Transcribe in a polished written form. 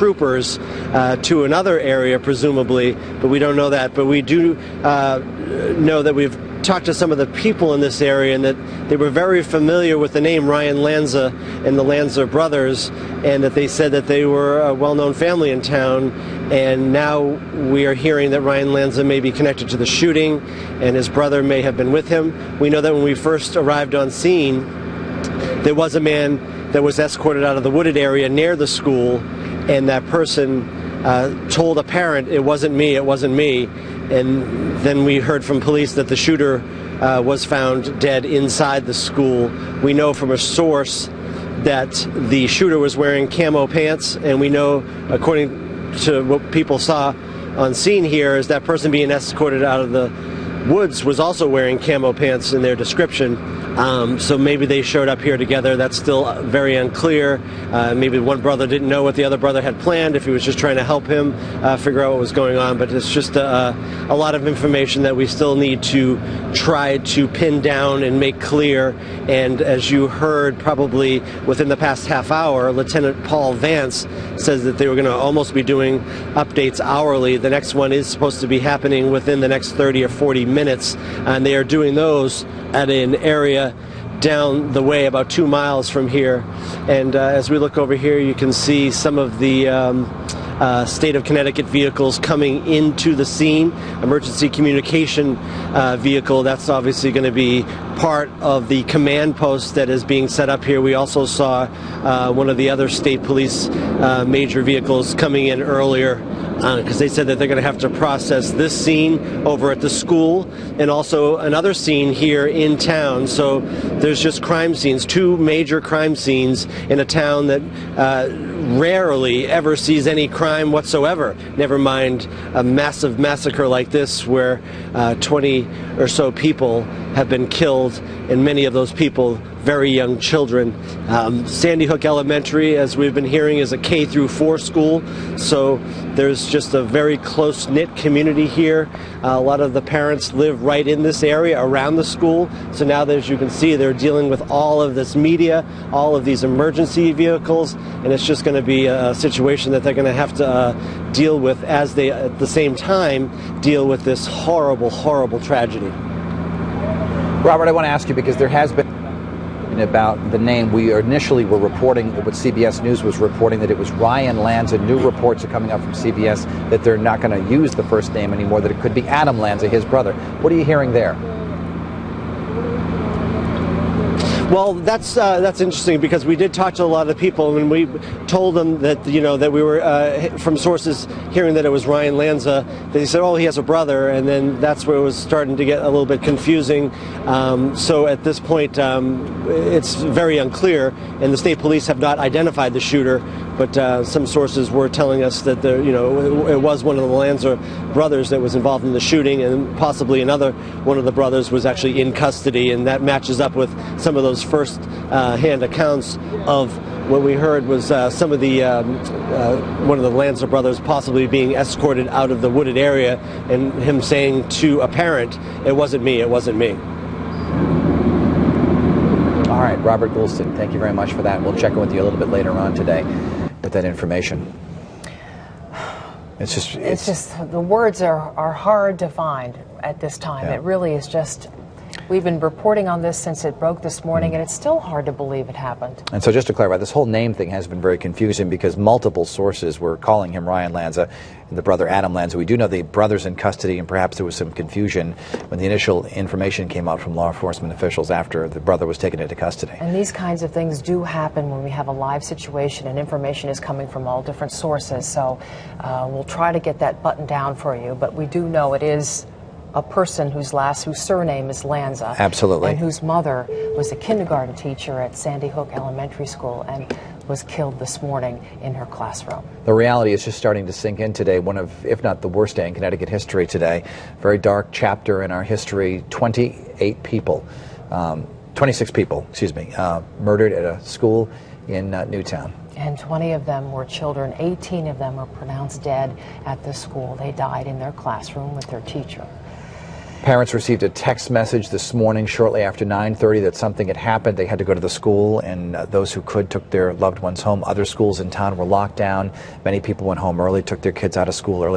troopers to another area, presumably, but we don't know that. But we do know that we've talked to some of the people in this area and that they were very familiar with the name Ryan Lanza and the Lanza brothers, and that they said that they were a well-known family in town. And now we are hearing that Ryan Lanza may be connected to the shooting and his brother may have been with him. We know that when we first arrived on scene, there was a man that was escorted out of the wooded area near the school, and that person told a parent, "It wasn't me, it wasn't me." And then we heard from police that the shooter was found dead inside the school. We know from a source that the shooter was wearing camo pants, and we know, according to what people saw on scene here, is that person being escorted out of the woods was also wearing camo pants in their description. So maybe they showed up here together. That's still very unclear. Maybe one brother didn't know what the other brother had planned, if he was just trying to help him figure out what was going on. But it's just a lot of information that we still need to try to pin down and make clear. And as you heard probably within the past half hour, Lieutenant Paul Vance says that they were going to almost be doing updates hourly. The next one is supposed to be happening within the next 30 or 40 minutes, and they are doing those at an area down the way about 2 miles from here. And as we look over here, you can see some of the state of Connecticut vehicles coming into the scene. Emergency communication vehicle, that's obviously going to be part of the command post that is being set up here. We also saw one of the other state police major vehicles coming in earlier, because they said that they're going to have to process this scene over at the school and also another scene here in town. So there's just crime scenes, 2 major crime scenes in a town that rarely ever sees any crime whatsoever, never mind a massive massacre like this where 20 or so people have been killed, and many of those people very young children. Sandy Hook Elementary, as we've been hearing, is a K through 4 school, so there's just a very close-knit community here. A lot of the parents live right in this area around the school, so now that, as you can see, they're dealing with all of this media, all of these emergency vehicles, and it's just going to be a situation that they're going to have to deal with as they, at the same time, deal with this horrible, horrible tragedy. Robert, I want to ask you, because there has been about the name. We initially were reporting, what CBS News was reporting, that it was Ryan Lanza. New reports are coming up from CBS that they're not going to use the first name anymore, that it could be Adam Lanza, his brother. What are you hearing there? Well, that's interesting, because we did talk to a lot of the people, and we told them that, you know, that we were from sources hearing that it was Ryan Lanza. They said, "Oh, he has a brother," and then that's where it was starting to get a little bit confusing. So at this point, it's very unclear, and the state police have not identified the shooter. But some sources were telling us that it was one of the Lanza brothers that was involved in the shooting, and possibly another one of the brothers was actually in custody, and that matches up with some of those first-hand accounts of what we heard was some of the one of the Lanza brothers possibly being escorted out of the wooded area, and him saying to a parent, "It wasn't me, it wasn't me." All right, Robert Goulston, thank you very much for that. We'll check in with you a little bit later on today with that information. It's just the words are hard to find at this time. Yeah. It really is just, we've been reporting on this since it broke this morning, and it's still hard to believe it happened. And so just to clarify, this whole name thing has been very confusing, because multiple sources were calling him Ryan Lanza and the brother Adam Lanza. We do know the brother's in custody, and perhaps there was some confusion when the initial information came out from law enforcement officials after the brother was taken into custody. And these kinds of things do happen when we have a live situation and information is coming from all different sources. So we'll try to get that buttoned down for you, but we do know it is a person whose surname is Lanza. Absolutely. And whose mother was a kindergarten teacher at Sandy Hook Elementary School and was killed this morning in her classroom. The reality is just starting to sink in today. One of, if not the worst day in Connecticut history today. Very dark chapter in our history. 26 people, murdered at a school in Newtown. And 20 of them were children. 18 of them were pronounced dead at the school. They died in their classroom with their teacher. Parents received a text message this morning shortly after 9:30 that something had happened. They had to go to the school, and those who could took their loved ones home. Other schools in town were locked down. Many people went home early, took their kids out of school early.